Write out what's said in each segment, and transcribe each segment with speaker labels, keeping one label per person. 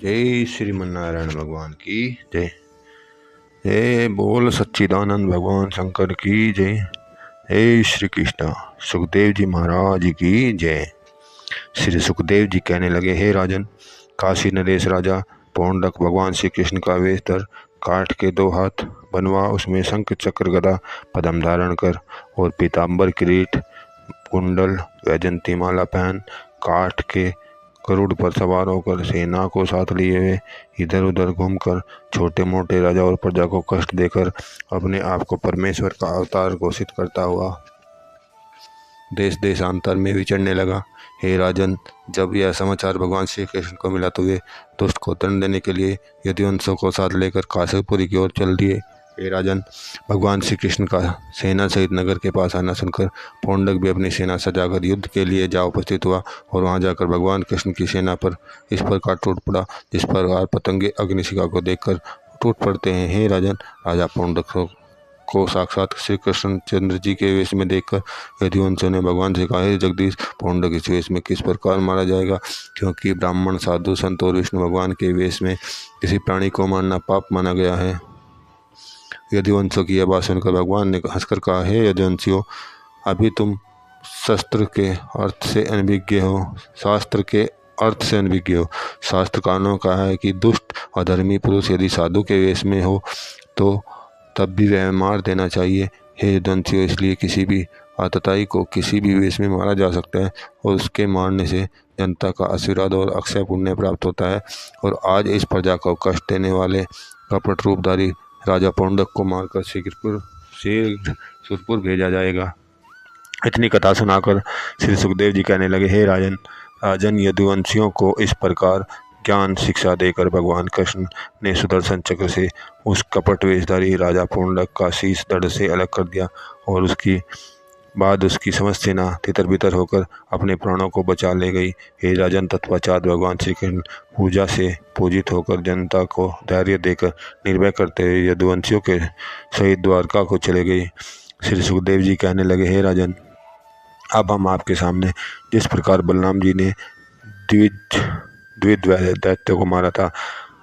Speaker 1: जय श्रीमन्नारायण भगवान की जय। जय बोल सच्चिदानंद भगवान शंकर की जय। हे श्री कृष्ण। सुखदेव जी महाराज की जय। श्री सुखदेव जी कहने लगे, हे राजन, काशी नरेश राजा पौंडक भगवान श्री कृष्ण का वेश धर, काठ के 2 हाथ बनवा, उसमें शंख चक्र गदा पद्म धारण कर और पीताम्बर किरीट कुंडल वैजंती माला पहन, काठ के गरुड़ पर सवार होकर सेना को साथ लिए हुए इधर उधर घूमकर छोटे मोटे राजा और प्रजा को कष्ट देकर अपने आप को परमेश्वर का अवतार घोषित करता हुआ देश देशांतर में विचरने लगा। हे राजन, जब यह समाचार भगवान श्री कृष्ण को मिला तो वे दुष्ट को दंड देने के लिए यदुवंशों को साथ लेकर काशीपुरी की ओर चल दिए। हे राजन, भगवान श्री कृष्ण का सेना सहित नगर के पास आना सुनकर पौंडक भी अपनी सेना सजाकर युद्ध के लिए जा उपस्थित हुआ और वहां जाकर भगवान कृष्ण की सेना पर इस प्रकार टूट पड़ा जिस प्रकार पतंगे अग्निशिखा को देखकर टूट पड़ते हैं। हे राजन, राजा पौंडक को साक्षात श्री कृष्णचंद्र जी के वेश में देखकर यदुवंशों ने भगवान से कहा, हे जगदीश, पौंडक इस वेश में किस प्रकार मारा जाएगा, क्योंकि ब्राह्मण साधु संत और विष्णु भगवान के वेश में किसी प्राणी को मारना पाप माना गया है। यदुवंशों की यह बात सुनकर भगवान ने हंसकर कहा, हे यदुवंशियों, अभी तुम शास्त्र के अर्थ से अनभिज्ञ हो। शास्त्र कानों का है कि दुष्ट अधर्मी पुरुष यदि साधु के वेश में हो तो तब भी वह मार देना चाहिए। हे यदुवंशियों, इसलिए किसी भी आतताई को किसी भी वेश में मारा जा सकता है और उसके मारने से जनता का आशीर्वाद और अक्षय पुण्य प्राप्त होता है। और आज इस प्रजा को कष्ट देने वाले कपट रूपधारी राजा पौंडक को मारकर शीघ्र सुरपुर भेजा जाएगा। इतनी कथा सुनाकर श्री सुखदेव जी कहने लगे, हे राजन, यदुवंशियों को इस प्रकार ज्ञान शिक्षा देकर भगवान कृष्ण ने सुदर्शन चक्र से उस कपट वेशधारी राजा पौंडक का शीश धड़ से अलग कर दिया और उसकी समस्त सेना तितर बितर होकर अपने प्राणों को बचा ले गई। हे राजन, तत्पश्चात भगवान श्री कृष्ण पूजा से पूजित होकर जनता को धैर्य देकर निर्भय करते हुए यदुवंशियों के सहित द्वारका को चले गए। श्री सुखदेव जी कहने लगे, हे राजन, अब हम आपके सामने जिस प्रकार बलराम जी ने द्विज दैत्य को मारा था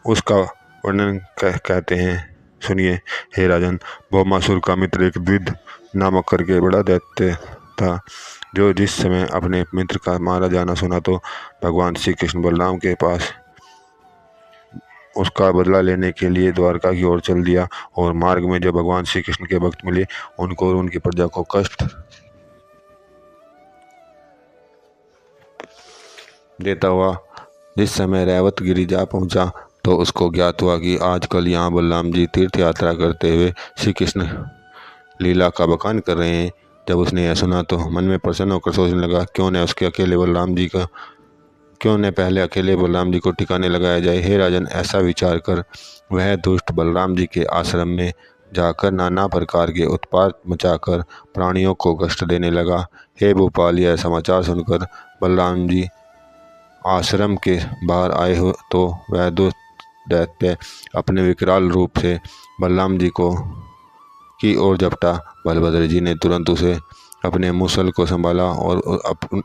Speaker 1: उसका वर्णन कहते हैं, सुनिए। हे राजन, भौमासुर का मित्र एक द्विज नामक करके बड़ा दैत्य था, जो जिस समय अपने मित्र का मारा जाना सुना तो भगवान श्री कृष्ण बलराम के पास उसका बदला लेने के लिए द्वारका की ओर चल दिया। और मार्ग में जब भगवान श्री कृष्ण के भक्त मिले, उनको और उनकी प्रजा को कष्ट देता हुआ जिस समय रैवतगिरी जा पहुंचा तो उसको ज्ञात हुआ कि आजकल यहाँ बलराम जी तीर्थ यात्रा करते हुए श्री कृष्ण लीला का बखान कर रहे हैं। जब उसने यह सुना तो मन में प्रसन्न होकर सोचने लगा, क्यों न पहले अकेले बलराम जी को ठिकाने लगाया जाए। हे राजन, ऐसा विचार कर वह दुष्ट बलराम जी के आश्रम में जाकर नाना प्रकार के उत्पात मचाकर प्राणियों को कष्ट देने लगा। हे भोपाल, यह समाचार सुनकर बलराम जी आश्रम के बाहर आए हो तो वह दुष्ट दैत्य अपने विकराल रूप से बलराम जी की ओर झपटा। बलभद्र जी ने तुरंत उसे अपने मुसल को संभाला और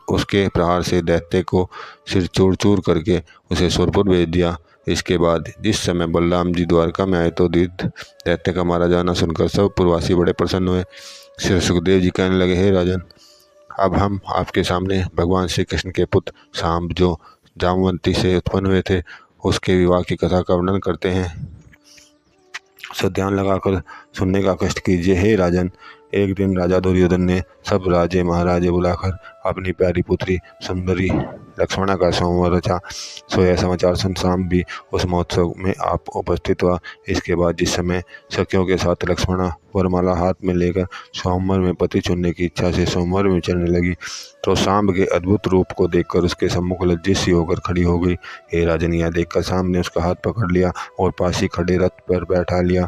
Speaker 1: उसके प्रहार से दैत्य को सिर चूर चूर करके उसे सुरपुर भेज दिया। इसके बाद जिस समय बलराम जी द्वारका में आए तो दैत्य का मारा जाना सुनकर सब पुरवासी बड़े प्रसन्न हुए। श्री सुखदेव जी कहने लगे, हे राजन, अब हम आपके सामने भगवान श्री कृष्ण के पुत्र सांब, जो जामवंती से उत्पन्न हुए थे, उसके विवाह की कथा का वर्णन करते हैं। सो ध्यान लगाकर सुनने का कष्ट कीजिए। हे राजन, एक दिन राजा दुर्योधन ने सब राजे महाराजे बुलाकर अपनी प्यारी पुत्री सुंदरी लक्ष्मणा का स्वयंवर रचा। सो यह समाचार सुन सांब भी उस महोत्सव में आप उपस्थित हुआ। इसके बाद जिस समय सखियों के साथ लक्ष्मणा वरमाला हाथ में लेकर स्वयंवर में पति चुनने की इच्छा से स्वयंवर में चलने लगी तो सांब के अद्भुत रूप को देखकर उसके सम्मुख लज्जित सी होकर खड़ी हो गई। हे राजन, यह देखकर सांब ने उसका हाथ पकड़ लिया और पास ही खड़े रथ पर बैठा लिया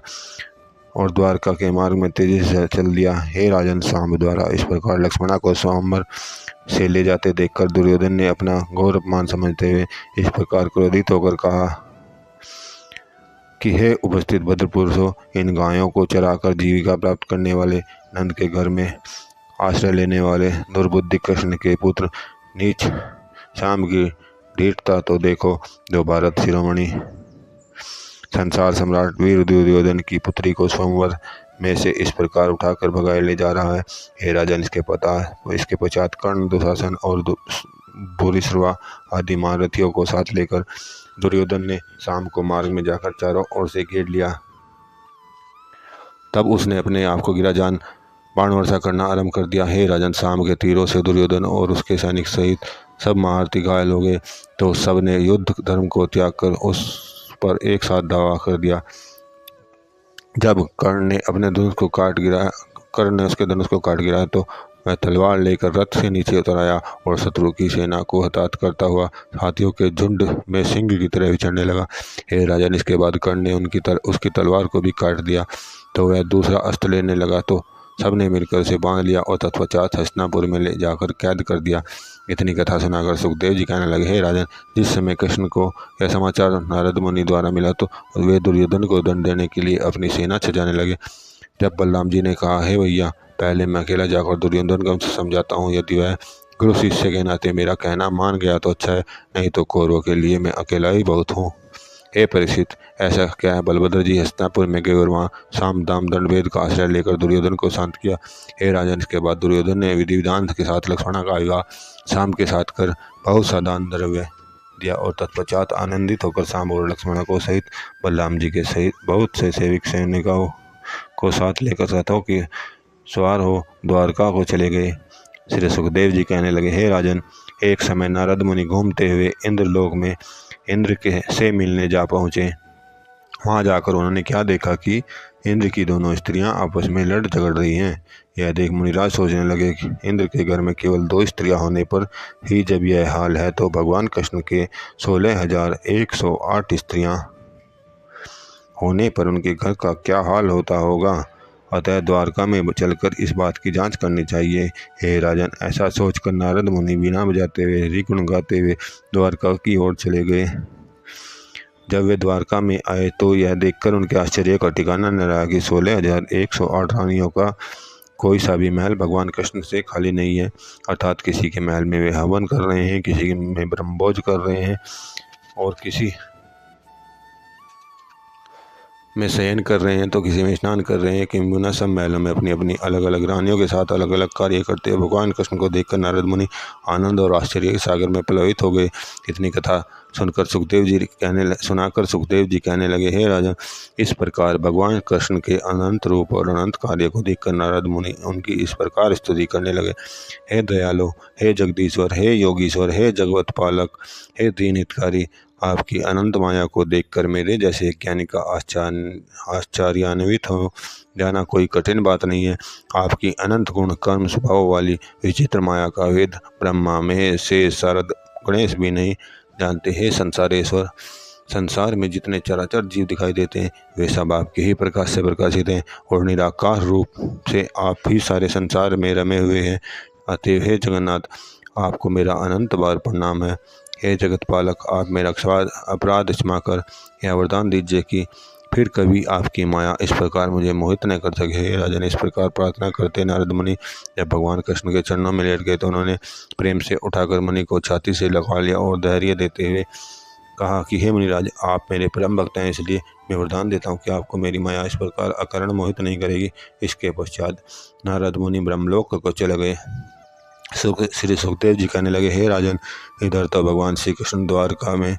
Speaker 1: और द्वारका के मार्ग में तेजी से चल दिया। हे राजन, सांब द्वारा इस प्रकार लक्ष्मणा को स्वयंवर से ले जाते देखकर दुर्योधन ने अपना घोर अपमान समझते हुए इस प्रकार क्रोधित होकर कहा कि हे उपस्थित भद्र पुरुषों, इन गायों को चराकर जीविका प्राप्त करने वाले नंद के घर में आश्रय लेने वाले दुर्बुद्धि कृष्ण के पुत्र नीच सांब की ढीठता तो देखो जो भारत शिरोमणि संसार सम्राट वीर दुर्योधन की पुत्री को स्वयंवर में से इस प्रकार उठाकर भगाए ले जा रहा है। हे राजन, इसके पश्चात कर्ण, दुशासन और भूरिश्रवा आदि महारथियों को साथ लेकर दुर्योधन ने शाम को मार्ग में जाकर चारों ओर से घेर लिया। तब उसने अपने आप को गिरा जान बाण वर्षा करना आरंभ कर दिया। हे राजन, शाम के तीरों से दुर्योधन और उसके सैनिक सहित सब महारथी घायल हो गए तो सब ने युद्ध धर्म को त्याग कर उस पर एक साथ धावा कर दिया। जब कर्ण ने उसके धनुष को काट गिराया तो वह तलवार लेकर रथ से नीचे उतर आया और शत्रु की सेना को हताहत करता हुआ हाथियों के झुंड में सिंह की तरह विचरने लगा। हे राजन, इसके बाद कर्ण ने उसकी तलवार को भी काट दिया तो वह दूसरा अस्त्र लेने लगा तो सबने मिलकर उसे बांध लिया और तत्पश्चात हस्तिनापुर में ले जाकर कैद कर दिया। इतनी कथा सुनाकर सुखदेव जी कहने लगे, हे राजन, जिस समय कृष्ण को यह समाचार नारद मुनि द्वारा मिला तो वे दुर्योधन को दंड देने के लिए अपनी सेना सजाने लगे। जब बलराम जी ने कहा, हे भैया, पहले मैं अकेला जाकर दुर्योधन को समझाता हूँ, यदि वह गुरु शिष्य के नाते मेरा कहना मान गया तो अच्छा है, नहीं तो कौरवों के लिए मैं अकेला ही बहुत हूँ। हे परीक्षित, ऐसा क्या है? बलभद्र जी हस्तिनापुर में गए और वहाँ साम दाम दंड भेद का आश्रय लेकर दुर्योधन को शांत किया। हे राजन, इसके बाद दुर्योधन ने विधि विधान के साथ लक्ष्मणा का विवाह शाम के साथ कर बहुत सा दान द्रव्य दिया और तत्पश्चात आनंदित होकर शाम और लक्ष्मणा को सहित बलराम जी के सहित बहुत से सेविक सैनिकों को साथ लेकर रथों के सवार हो द्वारका को चले गए। श्री सुखदेव जी कहने लगे, हे राजन, एक समय नारद मुनि घूमते हुए इंद्रलोक में इंद्र के से मिलने जा पहुँचे। वहाँ जाकर उन्होंने क्या देखा कि इंद्र की दोनों स्त्रियां आपस में लड़ झगड़ रही हैं। यह देख मुनिराज सोचने लगे कि इंद्र के घर में केवल 2 स्त्रियां होने पर ही जब यह हाल है तो भगवान कृष्ण के 16,108 स्त्रियां होने पर उनके घर का क्या हाल होता होगा। अतः द्वारका में चलकर इस बात की जांच करनी चाहिए। हे राजन, ऐसा सोचकर नारद मुनि बीना बजाते हुए हरिगुण गाते हुए द्वारका की ओर चले गए। जब वे द्वारका में आए तो यह देखकर उनके आश्चर्य का ठिकाना न रहा कि 16,108 रानियों का कोई सा भी महल भगवान कृष्ण से खाली नहीं है। अर्थात किसी के महल में वे हवन कर रहे हैं, किसी में ब्रह्मभोज कर रहे हैं और किसी में शयन कर रहे हैं तो किसी में स्नान कर रहे हैं। किंबहुना सब महलों में अपनी अपनी अलग अलग रानियों के साथ अलग अलग कार्य करते हुए भगवान कृष्ण को देखकर नारद मुनि आनंद और आश्चर्य के सागर में प्लावित हो गए। इतनी कथा सुनाकर सुखदेव जी कहने लगे, हे राजन, इस प्रकार भगवान कृष्ण के अनंत रूप और अनंत कार्य को देखकर नारद मुनि उनकी इस प्रकार स्तुति करने लगे। हे दयालु, हे जगदीश्वर, हे योगीश्वर, हे जगवत पालक, हे दीन हितकारी, आपकी अनंत माया को देखकर मेरे जैसे ज्ञानी का आश्चर्यान्वित हो जाना कोई कठिन बात नहीं है। आपकी अनंत गुण कर्म स्वभाव वाली विचित्र माया का वेद ब्रह्मा महेश शेष शारद गणेश भी नहीं जानते। हे संसारेश्वर, संसार में जितने चराचर जीव दिखाई देते हैं वे सब आपके ही प्रकाश से प्रकाशित हैं और निराकार रूप से आप ही सारे संसार में रमे हुए हैं। अतएव हे जगन्नाथ, आपको मेरा अनंत बार प्रणाम है। हे जगत पालक, आप मेरा अपराध क्षमा कर यह वरदान दीजिए कि फिर कभी आपकी माया इस प्रकार मुझे मोहित न कर सके। हे राजन, इस प्रकार प्रार्थना करते नारद मुनि जब भगवान कृष्ण के चरणों में लेट गए तो उन्होंने प्रेम से उठाकर मुनि को छाती से लगा लिया और धैर्य देते हुए कहा कि हे मुनिराज, आप मेरे परम भक्त हैं, इसलिए मैं वरदान देता हूँ कि आपको मेरी माया इस प्रकार अकारण मोहित नहीं करेगी। इसके पश्चात नारद मुनि ब्रह्मलोक को चले गए। श्री सुखदेव जी कहने लगे, हे राजन, इधर तो भगवान श्री कृष्ण द्वारका में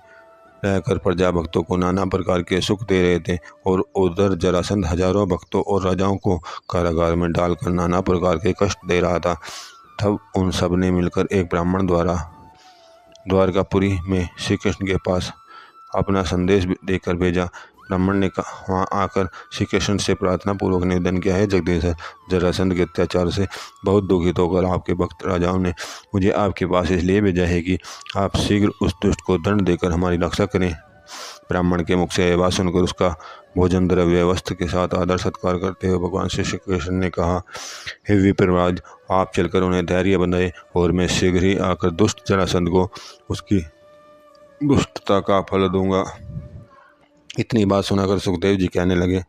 Speaker 1: रहकर प्रजा भक्तों को नाना प्रकार के सुख दे रहे थे और उधर जरासंध हजारों भक्तों और राजाओं को कारागार में डालकर नाना प्रकार के कष्ट दे रहा था। तब उन सब ने मिलकर एक ब्राह्मण द्वारा द्वारकापुरी में श्री कृष्ण के पास अपना संदेश देकर भेजा। ब्राह्मण ने वहाँ आकर श्री कृष्ण से प्रार्थना पूर्वक निवेदन किया, है जगदीश्वर, जरासंध के अत्याचार से बहुत दुखित होकर आपके भक्त राजाओं ने मुझे आपके पास इसलिए भेजा है कि आप शीघ्र उस दुष्ट को दंड देकर हमारी रक्षा करें। ब्राह्मण के मुख से यह बात सुनकर उसका भोजन द्रव्य वस्त्र के साथ आदर सत्कार करते हुए भगवान श्री कृष्ण ने कहा, हे विप्रराज, आप चलकर उन्हें धैर्य बंधाए और मैं शीघ्र ही आकर दुष्ट जरासंध को उसकी दुष्टता का फल दूंगा। इतनी बात सुनाकर सुखदेव जी कहने लगे,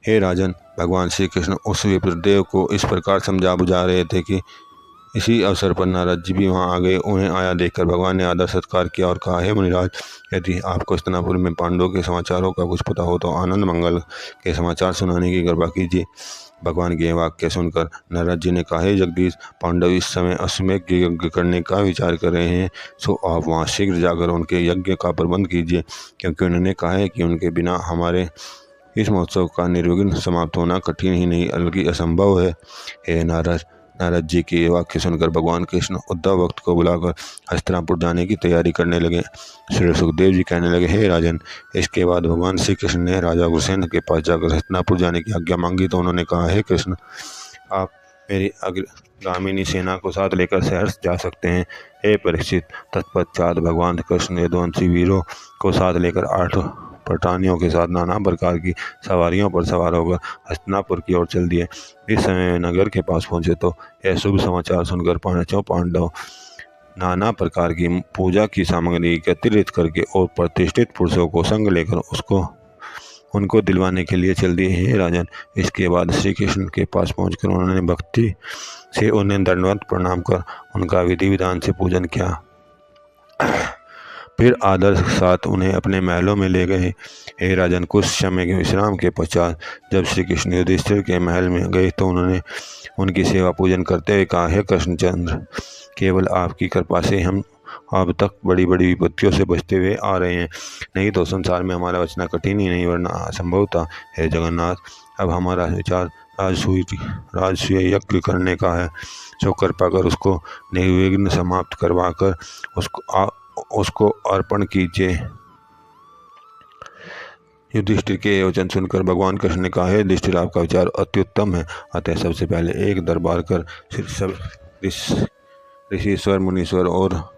Speaker 1: हे राजन, भगवान श्री कृष्ण उस विप्रदेव को इस प्रकार समझा बुझा रहे थे कि इसी अवसर पर नारद जी भी वहां आ गए। उन्हें आया देखकर भगवान ने आदर सत्कार किया और कहा, हे मुनिराज, यदि आपको हस्तिनापुर में पांडवों के समाचारों का कुछ पता हो तो आनंद मंगल के समाचार सुनाने की कृपा कीजिए। भगवान के वाक्य सुनकर नारद जी ने कहा, हे जगदीश, पांडव इस समय अश्वमेध यज्ञ करने का विचार कर रहे हैं, सो आप वहां शीघ्र जाकर उनके यज्ञ का प्रबंध कीजिए, क्योंकि उन्होंने कहा है कि उनके बिना हमारे इस महोत्सव का निर्विघ्न समाप्त होना कठिन ही नहीं बल्कि असंभव है। हे नारद जी के वाक्य सुनकर भगवान कृष्ण उद्धव भक्त को बुलाकर हस्तिनापुर जाने की तैयारी करने लगे। श्री सुखदेव जी कहने लगे, हे राजन, इसके बाद भगवान श्री कृष्ण ने राजा गुसेन के पास जाकर हस्तिनापुर जाने की आज्ञा मांगी तो उन्होंने कहा, हे कृष्ण, आप मेरी अग्रगामिनी सेना को साथ लेकर सहर्ष जा सकते हैं। हे परीक्षित, तत्पश्चात भगवान कृष्ण यदुवंशी वीरों को साथ लेकर 8 पटानियों के साथ नाना प्रकार की सवारियों पर सवार होकर हस्तिनापुर की ओर चल दिए। इस समय वे नगर के पास पहुंचे तो यह शुभ समाचार सुनकर पांचों पांडव नाना प्रकार की पूजा की सामग्री एकत्रित करके और प्रतिष्ठित पुरुषों को संग लेकर उनको दिलवाने के लिए चल दिए। हे राजन, इसके बाद श्री कृष्ण के पास पहुंचकर उन्होंने भक्ति से उन्हें दंडवत प्रणाम कर उनका विधि विधान से पूजन किया। फिर आदर के साथ उन्हें अपने महलों में ले गए। हे राजन, कुछ समय के विश्राम के पश्चात जब श्री कृष्ण युधिष्ठिर के महल में गए तो उन्होंने उनकी सेवा पूजन करते हुए कहा, हे कृष्णचंद्र, केवल आपकी कृपा से हम अब तक बड़ी बड़ी विपत्तियों से बचते हुए आ रहे हैं, नहीं तो संसार में हमारा बचना कठिन ही नहीं वरना असंभव था। हे जगन्नाथ, अब हमारा विचार राजसूय यज्ञ करने का है, सो कृपा कर उसको निर्विघ्न समाप्त करवा कर उसको अर्पण कीजिए। युधिष्ठिर के वचन सुनकर भगवान कृष्ण ने कहा, हे युधिष्ठिर, आपका विचार अत्युत्तम है, अतः सबसे पहले एक दरबार कर सब ऋषिश्वर, मुनीश्वर और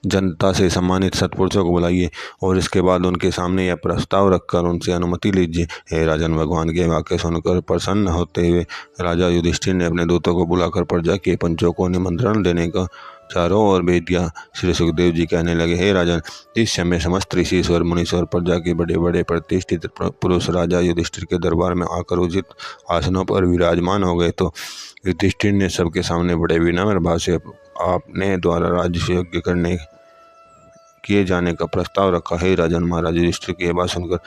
Speaker 1: जनता से सम्मानित सत्पुरुषों को बुलाइए और इसके बाद उनके सामने यह प्रस्ताव रखकर उनसे अनुमति लीजिए। हे राजन, भगवान के वाक्य सुनकर प्रसन्न होते हुए राजा युधिष्ठिर ने अपने दूतों को बुलाकर प्रजा के पंचों को निमंत्रण देने का चारों ओर भेज दिया। श्री सुखदेव जी कहने लगे, हे राजन, इस समय समस्त ऋषिश्वर, मुनीश्वर, प्रजा के बड़े बड़े प्रतिष्ठित पुरुष राजा युधिष्ठिर के दरबार में आकर उचित आसनों पर विराजमान हो गए तो युधिष्ठिर ने सबके सामने बड़े विनम्र भाव से आपने द्वारा राज्य यज्ञ करने किए जाने का प्रस्ताव रखा। हे राजन, महाराज युधिष्ठिर की बात सुनकर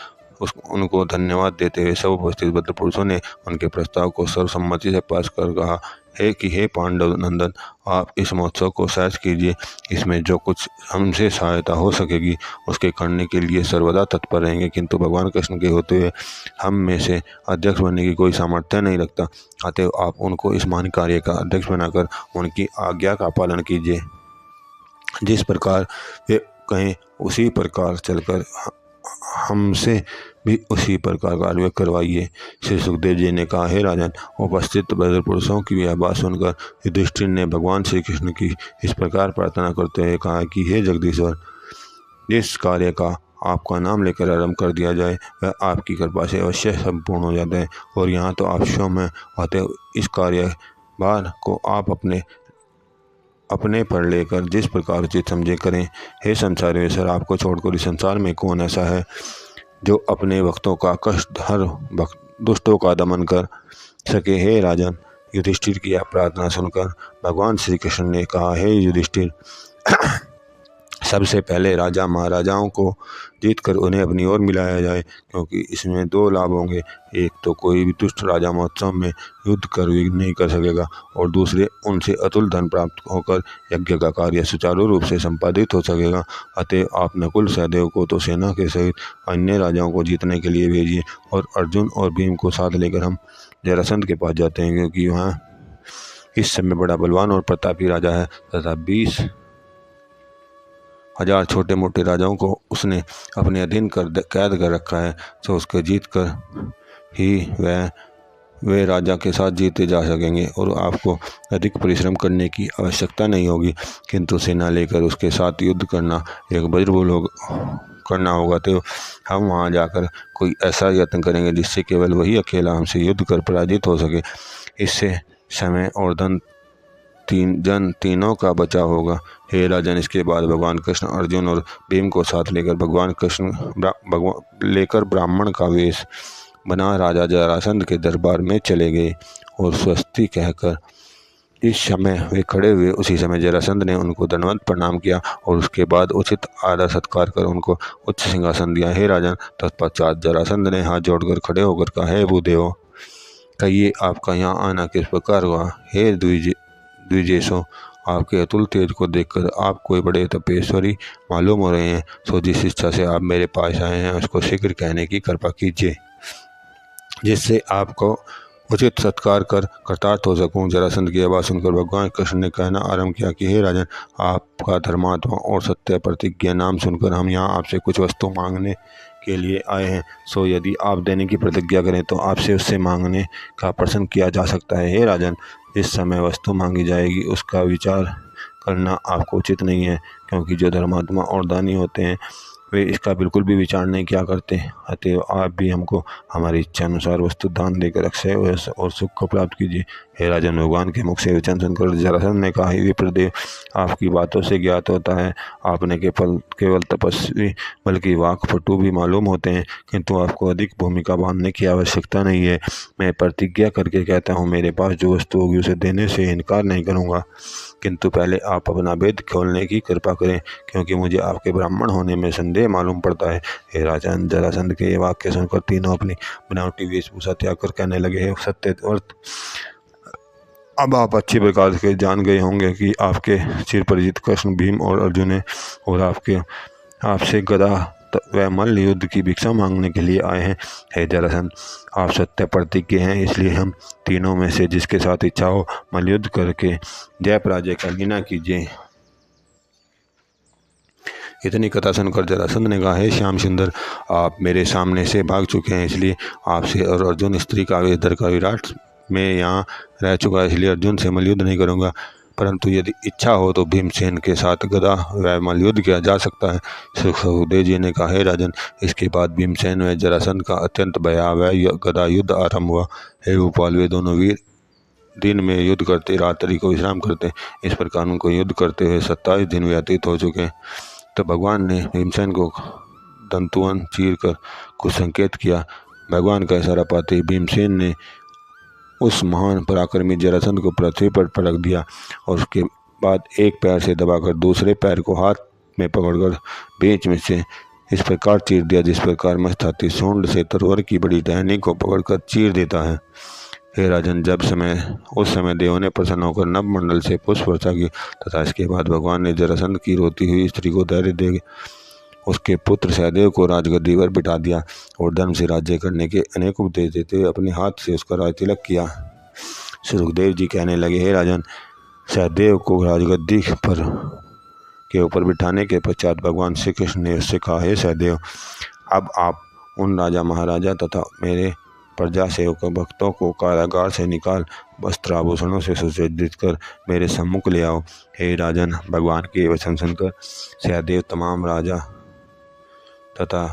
Speaker 1: उनको धन्यवाद देते हुए सब उपस्थित बद्ध पुरुषों ने उनके प्रस्ताव को सर्वसम्मति से पास कर कहा, हे पांडव नंदन, आप इस महोत्सव को सहर्ष कीजिए। इसमें जो कुछ हमसे सहायता हो सकेगी उसके करने के लिए सर्वदा तत्पर रहेंगे, किंतु भगवान कृष्ण के होते हुए हम में से अध्यक्ष बनने की कोई सामर्थ्य नहीं रखता, अतएव आप उनको इस महान कार्य का अध्यक्ष बनाकर उनकी आज्ञा का पालन कीजिए। जिस प्रकार वे कहें उसी प्रकार चलकर हमसे भी उसी प्रकार कार्य करवाइए। श्री सुखदेव जी ने कहा, हे राजन, उपस्थित बद्र पुरुषों की यह बात सुनकर युधिष्ठिर ने भगवान श्री कृष्ण की इस प्रकार प्रार्थना करते हुए कहा कि हे जगदीश्वर, जिस कार्य का आपका नाम लेकर आरंभ कर दिया जाए वह आपकी कृपा से अवश्य संपूर्ण हो जाता है, और यहाँ तो आप स्वयं में आते इस कार्यभार को आप अपने पर लेकर जिस प्रकार उचित समझे करें। हे संसारेश्वर, आपको छोड़कर इस संसार में कौन ऐसा है जो अपने भक्तों का कष्ट हर दुष्टों का दमन कर सके। हे राजन, युधिष्ठिर की यह प्रार्थना सुनकर भगवान श्री कृष्ण ने कहा, हे युधिष्ठिर, सबसे पहले राजा महाराजाओं को जीतकर उन्हें अपनी ओर मिलाया जाए, क्योंकि इसमें 2 लाभ होंगे। एक तो कोई भी दुष्ट राजा महोत्सव में युद्ध कर विघ्न नहीं कर सकेगा, और दूसरे उनसे अतुल धन प्राप्त होकर यज्ञ का कार्य सुचारू रूप से संपादित हो सकेगा। अतएव आप नकुल सहदेव को तो सेना के सहित अन्य राजाओं को जीतने के लिए भेजिए, और अर्जुन और भीम को साथ लेकर हम जरासंध के पास जाते हैं, क्योंकि वहाँ इस समय बड़ा बलवान और प्रतापी राजा है तथा 20,000 छोटे मोटे राजाओं को उसने अपने अधीन कर कैद कर रखा है। तो उसके जीत कर ही वे राजा के साथ जीते जा सकेंगे और आपको अधिक परिश्रम करने की आवश्यकता नहीं होगी, किंतु सेना लेकर उसके साथ युद्ध करना एक वज्रबहुल करना होगा। तो हम वहां जाकर कोई ऐसा यत्न करेंगे जिससे केवल वही अकेला हमसे युद्ध कर पराजित हो सके। इससे समय और धन तीनों का बचाव होगा। हे राजन, इसके बाद भगवान कृष्ण अर्जुन और भीम को साथ लेकर ब्राह्मण का वेश बना राजा जरासंध के दरबार में चले गए और स्वस्ति कहकर इस समय वे खड़े हुए। उसी समय जरासंध ने उनको दंडवत प्रणाम किया और उसके बाद उचित आदर सत्कार कर उनको उच्च सिंहासन दिया। हे राजन, तत्पश्चात जरासंध ने हाथ जोड़कर खड़े होकर कहा, हे भूदेव, कहिए आपका यहाँ आना किस प्रकार हुआ। हे द्विजेशो, आपके अतुल तेज को देखकर आप कोई बड़े तपेश्वरी मालूम हो रहे हैं। सो जिस इच्छा से आप मेरे पास आए हैं उसको शीघ्र कहने की कृपा कीजिए, जिससे आपको उचित सत्कार कर कृतार्थ हो सकूं। जरासंध की आवाज़ सुनकर भगवान कृष्ण ने कहना आरंभ किया कि हे राजन, आपका धर्मात्मा और सत्य प्रतिज्ञा नाम सुनकर हम यहाँ आपसे कुछ वस्तु मांगने के लिए आए हैं। सो यदि आप देने की प्रतिज्ञा करें तो आपसे उससे मांगने का प्रश्न किया जा सकता है। हे राजन, जिस समय वस्तु मांगी जाएगी उसका विचार करना आपको उचित नहीं है, क्योंकि जो धर्मात्मा और दानी होते हैं वे इसका बिल्कुल भी विचार नहीं किया करते। अतएव आप भी हमको हमारी इच्छा अनुसार वस्तु दान देकर अक्षय और सुख को प्राप्त कीजिए। हे राजन, भगवान के मुख से वचन सुनकर जरासंध ने कहा, हे विप्रदेव, आपकी बातों से ज्ञात होता है आपने केवल तपस्वी बल्कि वाक्पटु भी मालूम होते हैं, किंतु आपको अधिक भूमिका बांधने की आवश्यकता नहीं है। मैं प्रतिज्ञा करके कहता हूँ, मेरे पास जो वस्तु होगी उसे देने से इनकार नहीं करूँगा, किंतु पहले आप अपना वेद खोलने की कृपा करें, क्योंकि मुझे आपके ब्राह्मण होने में संदेह मालूम पड़ता है। हे राजन, जरासंध के ये वाक्य सुनकर तीनों अपनी बनावटी वेशभूषा त्याग कर कहने लगे, हे सत्यव्रत, अब आप अच्छी प्रकार से जान गए होंगे कि आपके चिर परिचित कृष्ण, भीम और अर्जुन है और आपसे गदा व मल्ल युद्ध की भिक्षा मांगने के लिए आए हैं। हे जरासंध, आप सत्य प्रतिज्ञ हैं, इसलिए हम तीनों में से जिसके साथ इच्छा हो मल्ल युद्ध करके जय पराजय का गिना कीजिए। इतनी कथा सुनकर जरासंध ने कहा, हे श्याम सुंदर, आप मेरे सामने से भाग चुके हैं, इसलिए आपसे और अर्जुन स्त्री का वेदर का विराट में यहाँ रह चुका है, इसलिए अर्जुन से मल्लयुद्ध नहीं करूँगा, परंतु यदि इच्छा हो तो भीमसेन के साथ गदा व मल्लयुद्ध किया जा सकता है। सुखदेव जी ने कहा, हे राजन, इसके बाद भीमसेन व जरासंध का अत्यंत भयावह गदा युद्ध आरंभ हुआ। हे गोपाल, वे दोनों वीर दिन में युद्ध करते, रात्रि को विश्राम करते। इस प्रकार उनको युद्ध करते हुए 27 दिन व्यतीत हो चुके। तो भगवान ने भीमसेन को दंतुअन चीर कर कुछ संकेत किया। भगवान का इशारा पाते भीमसेन ने उस महान पराक्रमी जरासंध को पृथ्वी पर पटक दिया और उसके बाद एक पैर से दबाकर दूसरे पैर को हाथ में पकड़कर बीच में से इस प्रकार चीर दिया जिस प्रकार मस्त हाथी सूंड से तलवार की बड़ी टहनी को पकड़कर चीर देता है। हे राजन, उस समय देवों ने प्रसन्न होकर नभमंडल से पुष्प वर्षा की तथा इसके बाद भगवान ने जरासंध की रोती हुई स्त्री को धैर्य दे उसके पुत्र सहदेव को राजगद्दी पर बिठा दिया और धर्म से राज्य करने के अनेक उपदेश देते हुए अपने हाथ से उसका राज तिलक किया। सुखदेव जी कहने लगे, हे राजन, सहदेव को राजगद्दी के ऊपर बिठाने के पश्चात भगवान श्री कृष्ण ने उससे कहा, हे सहदेव, अब आप उन राजा महाराजा तथा मेरे प्रजा सेवक भक्तों को कारागार से निकाल वस्त्र आभूषणों से सुसज्जित कर मेरे सम्मुख ले आओ। हे राजन, भगवान के वचन सुनकर सहदेव तमाम राजा तथा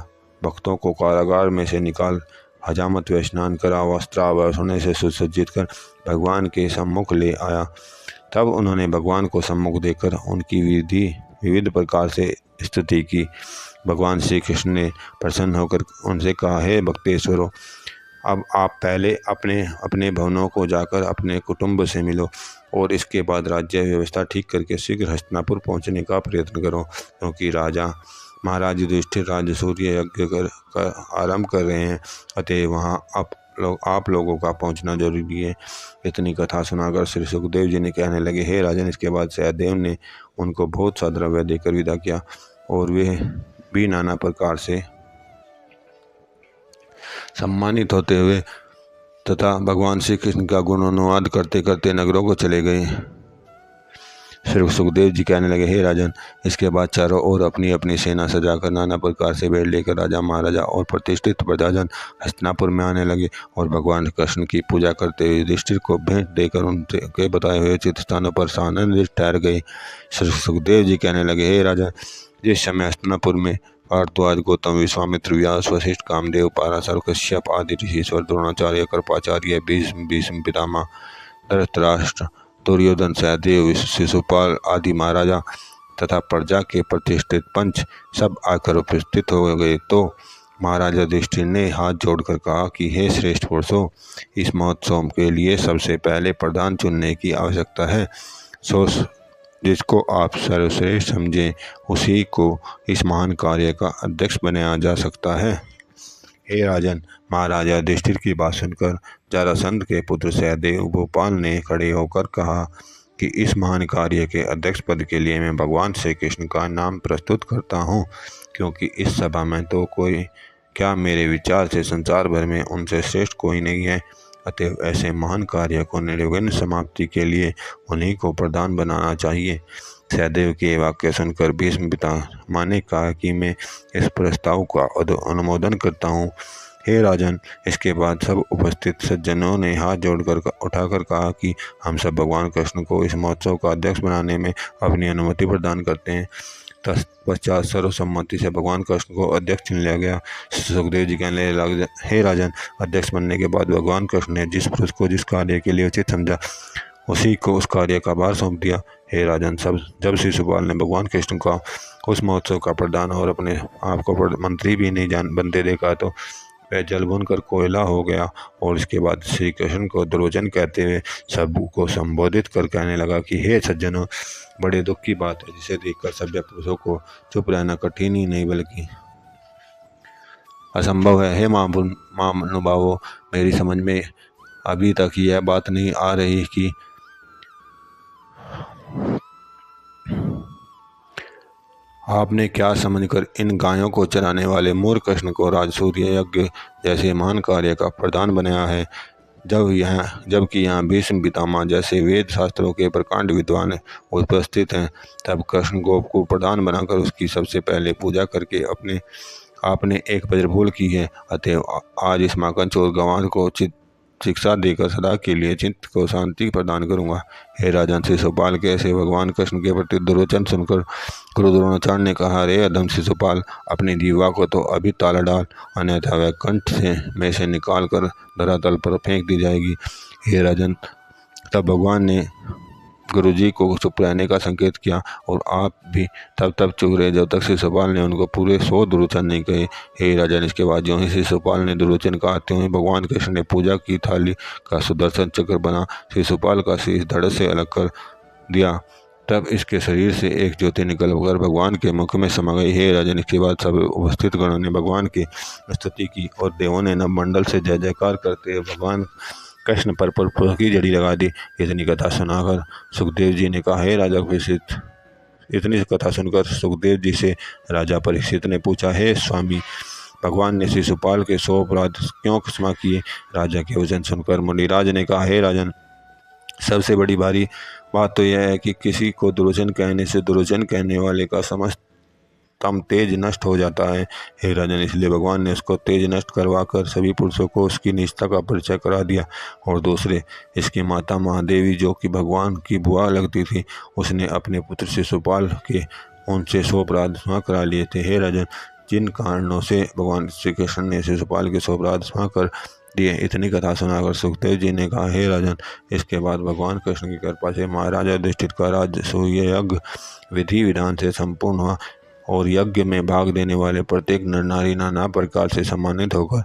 Speaker 1: भक्तों को कारागार में से निकाल हजामत व स्नान करा वस्त्र आभूषणों से सुसज्जित कर भगवान के सम्मुख ले आया। तब उन्होंने भगवान को सम्मुख देखकर उनकी विविध प्रकार से स्तुति की। भगवान श्री कृष्ण ने प्रसन्न होकर उनसे कहा, हे भक्तेश्वरों, अब आप पहले अपने अपने भवनों को जाकर अपने कुटुंब से मिलो और इसके बाद राज्य व्यवस्था ठीक करके शीघ्र हस्तिनापुर पहुंचने का प्रयत्न करो, क्योंकि महाराज युधिष्ठिर राजसूय यज्ञ कर आरंभ कर रहे हैं, अतः वहां आप लोगों का पहुंचना जरूरी है। इतनी कथा सुनाकर श्री सुखदेव जी ने कहने लगे, हे राजन, इसके बाद सहदेव ने उनको बहुत सा द्रव्य देकर विदा किया और वे भी नाना प्रकार से सम्मानित होते हुए तथा भगवान श्री कृष्ण का गुणानुवाद करते करते नगरों को चले गए। श्री सुखदेव जी कहने लगे, हे राजन, इसके बाद चारों ओर अपनी अपनी सेना सजाकर नाना प्रकार से भेड़ लेकर राजा महाराजा और प्रतिष्ठित प्रजाजन हस्तिनापुर में आने लगे और भगवान कृष्ण की पूजा करते हुए युधिष्ठिर को भेंट देकर उनके बताए हुए उचित स्थानों पर सानंदित ठहर गए। श्री सुखदेव जी कहने लगे, हे राजन, जिस समय हस्तिनापुर में भारद्वाज, गौतम, विश्वामित्र, व्यास, वशिष्ठ, कामदेव, पराशर, कश्यप आदि ऋषिश्वर, द्रोणाचार्य, कृपाचार्य, भीष्म पितामह, धृतराष्ट्र, दुर्योधन, सहदेव, शिशुपाल आदि महाराजा तथा प्रजा के प्रतिष्ठित पंच सब आकर उपस्थित हो गए, तो महाराजा युधिष्ठिर ने हाथ जोड़कर कहा कि हे श्रेष्ठ पुरुषों, इस महोत्सव के लिए सबसे पहले प्रधान चुनने की आवश्यकता है। सो जिसको आप सर्वश्रेष्ठ समझें उसी को इस महान कार्य का अध्यक्ष बनाया जा सकता है। हे राजन, महाराजा युधिष्ठिर की बात सुनकर जरासंध के पुत्र सहदेव भोपाल ने खड़े होकर कहा कि इस महान कार्य के अध्यक्ष पद के लिए मैं भगवान श्री कृष्ण का नाम प्रस्तुत करता हूँ, क्योंकि इस सभा में तो कोई क्या मेरे विचार से संसार भर में उनसे श्रेष्ठ कोई नहीं है। अतएव ऐसे महान कार्य को निर्विघ्न समाप्ति के लिए उन्हीं को प्रधान बनाना चाहिए। सहदेव के वाक्य सुनकर भीष्म पितामह ने कहा कि मैं इस प्रस्ताव का अनुमोदन करता हूँ। हे राजन, इसके बाद सब उपस्थित सज्जनों ने हाथ जोड़कर उठाकर कहा कि हम सब भगवान कृष्ण को इस महोत्सव का अध्यक्ष बनाने में अपनी अनुमति प्रदान करते हैं। तत्पश्चात सर्वसम्मति से भगवान कृष्ण को अध्यक्ष चुन लिया गया। सुखदेव जी कहने लगे, हे राजन, अध्यक्ष बनने के बाद भगवान कृष्ण ने जिस पुरुष को जिस कार्य के लिए उचित समझा उसी को उस कार्य का भार सौंप दिया। हे राजन, जब शिशुपाल ने भगवान कृष्ण का उस महोत्सव का प्रधान और अपने आप को मंत्री भी नहीं बनते देखा तो वह जल बुनकर कोयला हो गया। और इसके बाद श्री कृष्ण को दुर्वचन कहते हुए सबको संबोधित कर कहने लगा कि हे सज्जनों, बड़े दुख की बात है जिसे देखकर सभ्य पुरुषों को चुप रहना कठिन ही नहीं बल्कि असंभव है। हे महानुभावों, मेरी समझ में अभी तक यह बात नहीं आ रही कि आपने क्या समझकर इन गायों को चराने वाले मूर्ख कृष्ण को राजसूय यज्ञ जैसे महान कार्य का प्रधान बनाया है। जबकि यहाँ भीष्म पितामह जैसे वेद शास्त्रों के प्रकांड विद्वान उपस्थित हैं, तब कृष्ण गोप को प्रधान बनाकर उसकी सबसे पहले पूजा करके आपने एक वज्रभूल की है। अतएव आज इस माखनचोर गंवार को शिक्षा देकर सदा के लिए चित्त को शांति प्रदान करूंगा। हे राजन, शिशुपाल के ऐसे भगवान कृष्ण के प्रति दुर्वचन सुनकर गुरु द्रोणाचार्य ने कहा, रे अधम शिशुपाल, अपनी जीवा को तो अभी ताला डाल, अन्यथा वह कंठ में से निकाल कर धरातल पर फेंक दी जाएगी। हे राजन, तब भगवान ने गुरु जी को चुप रहने का संकेत किया और आप भी तब चुप रहे जब तक शिशुपाल ने उनको पूरे 100 दुर्वचन नहीं कहे। हे राजन, इसके बाद जो ही शिशुपाल ने दुर्वचन कहते हुए भगवान कृष्ण ने पूजा की थाली का सुदर्शन चक्र बना शिशुपाल का शीश धड़ से अलग कर दिया। तब इसके शरीर से एक ज्योति निकलकर भगवान के मुख में समा गई। हे राजन, इसके बाद सब उपस्थित गणों ने भगवान की स्तुति की और देवों ने नवमंडल से जय जयकार करते हुए भगवान कृष्ण पर पुष्पों की जड़ी लगा दी। इतनी कथा सुनाकर सुखदेव जी ने कहा, हे राजा परीक्षित, इतनी कथा सुनकर सुखदेव जी से राजा परीक्षित ने पूछा, हे स्वामी, भगवान ने शिशुपाल के 100 अपराध क्यों क्षमा किए? राजा के वचन सुनकर मुनिराज ने कहा, हे राजन, सबसे बड़ी भारी बात तो यह है कि किसी को दुर्वचन कहने से दुर्वचन कहने वाले का समस्त तेज नष्ट हो जाता है। हे राजन, इसलिए भगवान ने उसको तेज नष्ट करवाकर सभी पुरुषों को उसकी निष्ठा का परिचय करा दिया। और दूसरे, इसकी माता महादेवी जो कि भगवान की बुआ लगती थी, उसने अपने पुत्र शिशुपाल के उनसे 100 अपराध क्षमा करा लिए थे। हे राजन, जिन कारणों से भगवान श्री कृष्ण ने शिशुपाल के 100 अपराध क्षमा कर दिए, इतनी कथा सुनाकर सुखदेव जी ने कहा, हे राजन, इसके बाद भगवान कृष्ण की कृपा से महाराजा युधिष्ठिर का राजसूय यज्ञ विधि विधान से संपूर्ण हुआ और यज्ञ में भाग देने वाले प्रत्येक नर नारी नाना प्रकार से सम्मानित होकर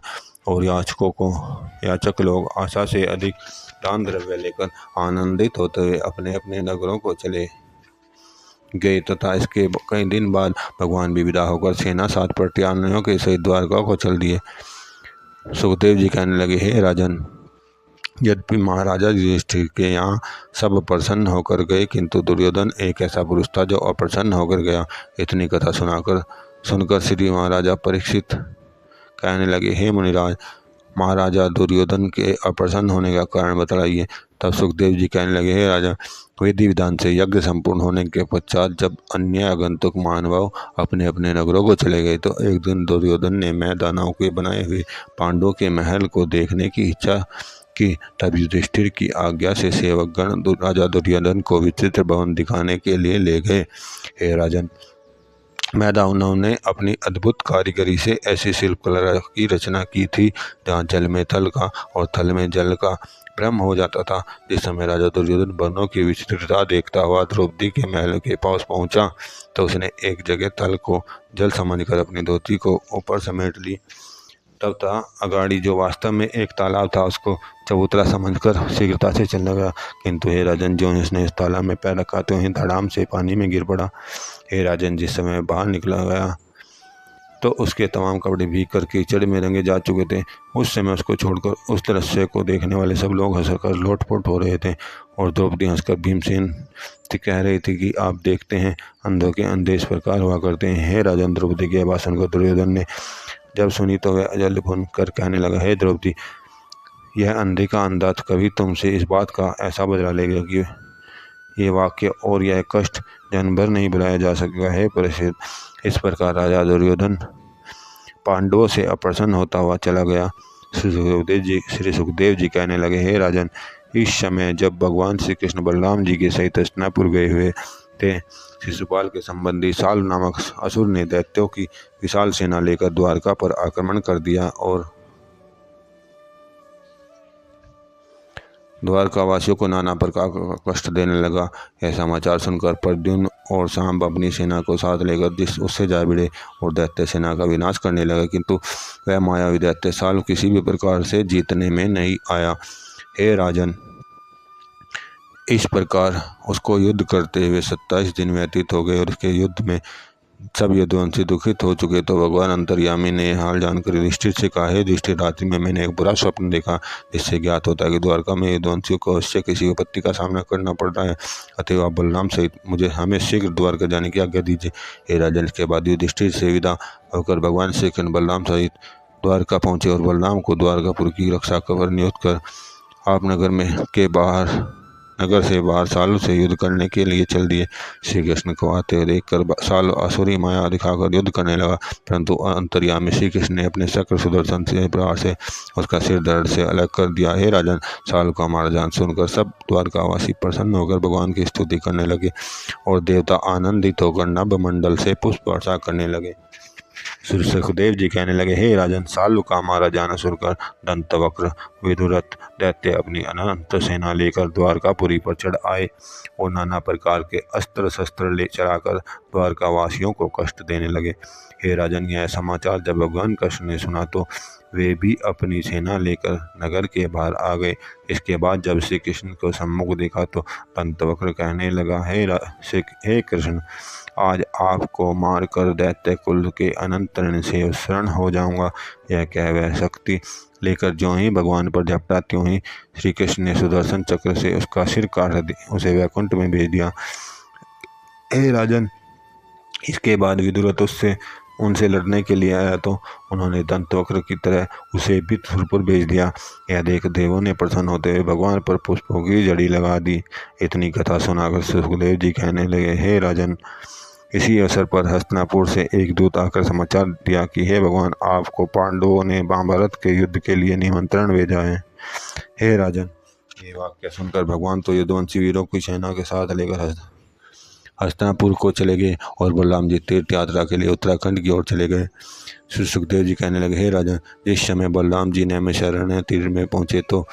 Speaker 1: और याचक लोग आशा से अधिक दान द्रव्य लेकर आनंदित होते हुए अपने अपने नगरों को चले गए तथा इसके कई दिन बाद भगवान भी विदा होकर सेना 7 प्रत्याशियों के सहित द्वारका को चल दिए। सुखदेव जी कहने लगे, हे राजन, यद्यपि महाराजा युधिष्ठिर के यहाँ सब प्रसन्न होकर गए, किंतु दुर्योधन एक ऐसा पुरुष था जो अप्रसन्न होकर गया। इतनी कथा सुनकर श्री महाराजा परीक्षित कहने लगे, हे मुनिराज, महाराजा दुर्योधन के अप्रसन्न होने का कारण बतलाइए। तब सुखदेव जी कहने लगे, हे राजा, विधि विधान से यज्ञ संपूर्ण होने के पश्चात जब अन्य आगंतुक महानुभाव अपने अपने नगरों को चले गए तो एक दिन दुर्योधन ने मैं दानवों के बनाए हुए पांडवों के महल को देखने की इच्छा कि तब युधिष्ठिर की आज्ञा से सेवकगण राजा दुर्योधन को विचित्र भवन दिखाने के लिए ले गए। हे राजन, मैदानों ने अपनी अद्भुत कारीगरी से ऐसी शिल्पकला की रचना की थी जहाँ जल में थल का और थल में जल का भ्रम हो जाता था। जिस समय राजा दुर्योधन बर्णों की विचित्रता देखता हुआ द्रौपदी के महल के पास पहुंचा तो उसने एक जगह तल को जल समझकर अपनी धोती को ऊपर समेट ली। तब था अगाड़ी जो वास्तव में एक तालाब था उसको चबूतरा समझकर शीघ्रता से चलने लगा। किंतु हे राजन, जो उसने इस तालाब में पैर रखा तो ही धड़ाम से पानी में गिर पड़ा। हे राजन, जिस समय बाहर निकला गया तो उसके तमाम कपड़े भीग कर कीचड़ में रंगे जा चुके थे। उस समय उसको छोड़कर उस दृश्य को देखने वाले सब लोग हंसकर लोटपोट हो रहे थे और द्रौपदी हंसकर भीमसेन से कह रही थी कि आप देखते हैं, अंधों के अंधे इस प्रकार हुआ करते हैं। हे राजन, द्रौपदी के बात सुनकर दुर्योधन ने जब सुनी तो वह अजल भुन कर कहने लगा, हे द्रौपदी, यह अंधे का अंधा कभी तुमसे इस बात का ऐसा बदला लेगा कि ये वाक्य और यह कष्ट जन्म भर नहीं भुलाया जा सकेगा। हे परीक्षित, इस प्रकार राजा दुर्योधन पांडवों से अप्रसन्न होता हुआ चला गया। श्री सुखदेव जी कहने लगे, हे राजन, इस समय जब भगवान श्री कृष्ण बलराम जी के सहित हस्तिनापुर गए हुए थे, शिशुपाल के संबंधी साल नामक असुर ने दैत्यों की विशाल सेना लेकर द्वारका पर आक्रमण कर दिया और द्वारकावासियों को नाना प्रकार का कष्ट देने लगा। यह समाचार सुनकर प्रद्युम्न और सांब अपनी सेना को साथ लेकर उससे जा भिड़े और दैत्य सेना का विनाश करने लगे। किंतु वह मायावी दैत्य साल किसी भी प्रकार से जीतने में नहीं आया। हे राजन, इस प्रकार उसको युद्ध करते हुए 27 दिन व्यतीत हो गए और उसके युद्ध में सब युद्धवंशी दुखित हो चुके तो भगवान अंतर्यामी ने हाल जानकर युधिष्ठिर से कहा, हे युधिष्ठिर, रात्रि में मैंने एक बुरा स्वप्न देखा जिससे ज्ञात होता है कि द्वारका में युद्धवंशियों को अवश्य किसी विपत्ति का सामना करना पड़ रहा है। अतएव आप बलराम सहित हमें शीघ्र द्वारका जाने की आज्ञा दीजिए। हे राजन, इसके बाद युधिष्ठिर से विदा होकर भगवान श्री कृष्ण बलराम सहित द्वारका पहुंचे और बलराम को द्वारकापुर की रक्षा कर नियुक्त कर आप नगर से बाहर सालों से युद्ध करने के लिए चल दिए। श्री कृष्ण को आते हुए देखकर साल असुरी माया दिखाकर युद्ध करने लगा, परंतु अंतर्यामी श्री कृष्ण ने अपने चक्र सुदर्शन से प्रहार से उसका सिर दर्द से अलग कर दिया। हे राजन, साल का मारा जान सुनकर सब द्वारकावासी प्रसन्न होकर भगवान की स्तुति करने लगे और देवता आनंदित होकर नभ मंडल से पुष्प वर्षा करने लगे। श्री सुखदेव जी कहने लगे, हे राजन, सालू का मारा जाना सुनकर दंतवक्र विदुरथ दैत्य अपनी अनंत सेना लेकर द्वारकापुरी पर चढ़ आए और नाना प्रकार के अस्त्र शस्त्र ले चलाकर द्वारकावासियों को कष्ट देने लगे। हे राजन, यह समाचार जब भगवान कृष्ण ने सुना तो वे भी अपनी सेना लेकर नगर के बाहर आ गए। इसके बाद जब श्री कृष्ण को सम्मुख देखा तो दंतवक्र कहने लगा, हे कृष्ण, आज आपको मारकर दैत्य कुल के अनंत ऋण से शरण हो जाऊंगा। यह कह वह शक्ति लेकर ज्यों ही भगवान पर झपटा त्यों ही श्री कृष्ण ने सुदर्शन चक्र से उसका सिर काट उसे वैकुंठ में भेज दिया। हे राजन, इसके बाद विदुरथ उनसे लड़ने के लिए आया तो उन्होंने दंतवक्र की तरह उसे भी सुरपुर भेज दिया। यह देख देवों ने प्रसन्न होते हुए भगवान पर पुष्पों की जड़ी लगा दी। इतनी कथा सुनाकर सुखदेव जी कहने लगे, हे राजन, इसी अवसर पर हस्तिनापुर से एक दूत आकर समाचार दिया कि हे भगवान, आपको पांडवों ने महाभारत के युद्ध के लिए निमंत्रण भेजा है। हे राजन, ये वाक्य सुनकर भगवान तो युद्धवंशी वीरों की सेना के साथ लेकर हस्तिनापुर को चले गए और बलराम जी तीर्थ यात्रा के लिए उत्तराखंड की ओर चले गए। श्री सुखदेव जी कहने लगे, हे राजन, जिस समय बलराम जी नैमिषारण्य तीर्थ में पहुंचे तो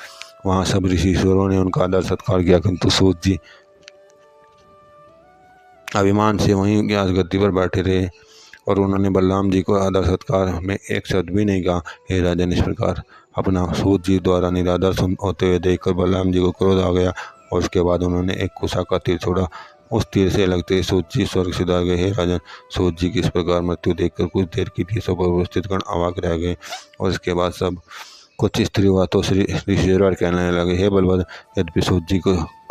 Speaker 1: वहां सब ऋषिश्वरों ने उनका आदर सत्कार किया, किंतु सूत जी अभिमान से वहीं ज्ञास गद्दी पर बैठे रहे और उन्होंने बलराम जी को आदर सत्कार में एक शब्द भी नहीं कहा। हे राजन, इस प्रकार अपना सूत जी द्वारा निरादर होते हुए देखकर बलराम जी को क्रोध आ गया और उसके बाद उन्होंने एक कुशा का तीर छोड़ा। उस तीर से लगते सूत जी स्वर्ग सिधार गए। हे राजन, सूत जी की इस प्रकार मृत्यु देखकर कुछ देर के लिए सब उपस्थित गण अवाक रह गए और इसके बाद सब कुछ स्त्री हुआ तो श्री ऋषिश्वर कहने लगे, हे बलभद्र, यद्यपि सूत जी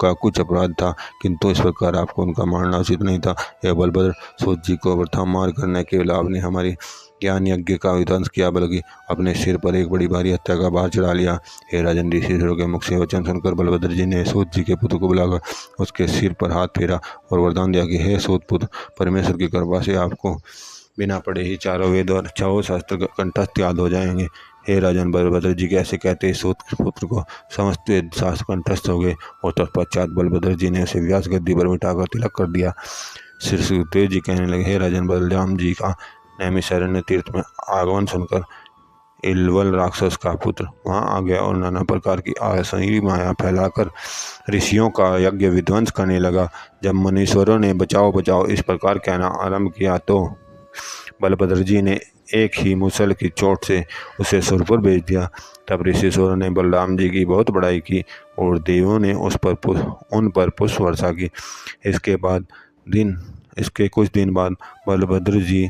Speaker 1: का कुछ अपराध था किंतु इस प्रकार आपको उनका मारना उचित नहीं था। हे बलभद्र, सूत जी को प्रथम मार करने के लिए आपने हमारी ज्ञान यज्ञ का विध्वंस किया, बल्कि अपने सिर पर एक बड़ी भारी हत्या का भार चढ़ा लिया। हे राजन, ऋषिश्वर के मुख से वचन सुनकर बलभद्र जी ने सूत जी के पुत्र को बुलाकर उसके सिर पर हाथ फेरा और वरदान दिया कि हे सूत पुत्र, परमेश्वर की कृपा से आपको बिना पढ़े ही चारों वेद और छहों शास्त्र कंठस्थ याद हो जाएंगे। हे राजन, बलभद्र जी कैसे कहते सूत पुत्र को समस्त वेद शास्त्र कंठस्थ हो गए और तत्पश्चात बलभद्र जी ने उसे व्यास गद्दी पर बिठाकर तिलक कर दिया। श्री सुखदेव जी कहने लगे, हे राजन, बलराम जी का नैमिषारण्य तीर्थ में आगमन सुनकर इलवल राक्षस का पुत्र वहां आ गया और नाना प्रकार की असही माया फैलाकर ऋषियों का यज्ञ विध्वंस करने लगा। जब मुनीश्वरों ने बचाओ बचाओ इस प्रकार कहना आरंभ किया तो बलभद्र जी ने एक ही मुसल की चोट से उसे सुरपुर भेज दिया। तब ऋषिश्वरों ने बलराम जी की बहुत बड़ाई की और देवों ने उन पर पुष्प वर्षा की। इसके कुछ दिन बाद बलभद्र जी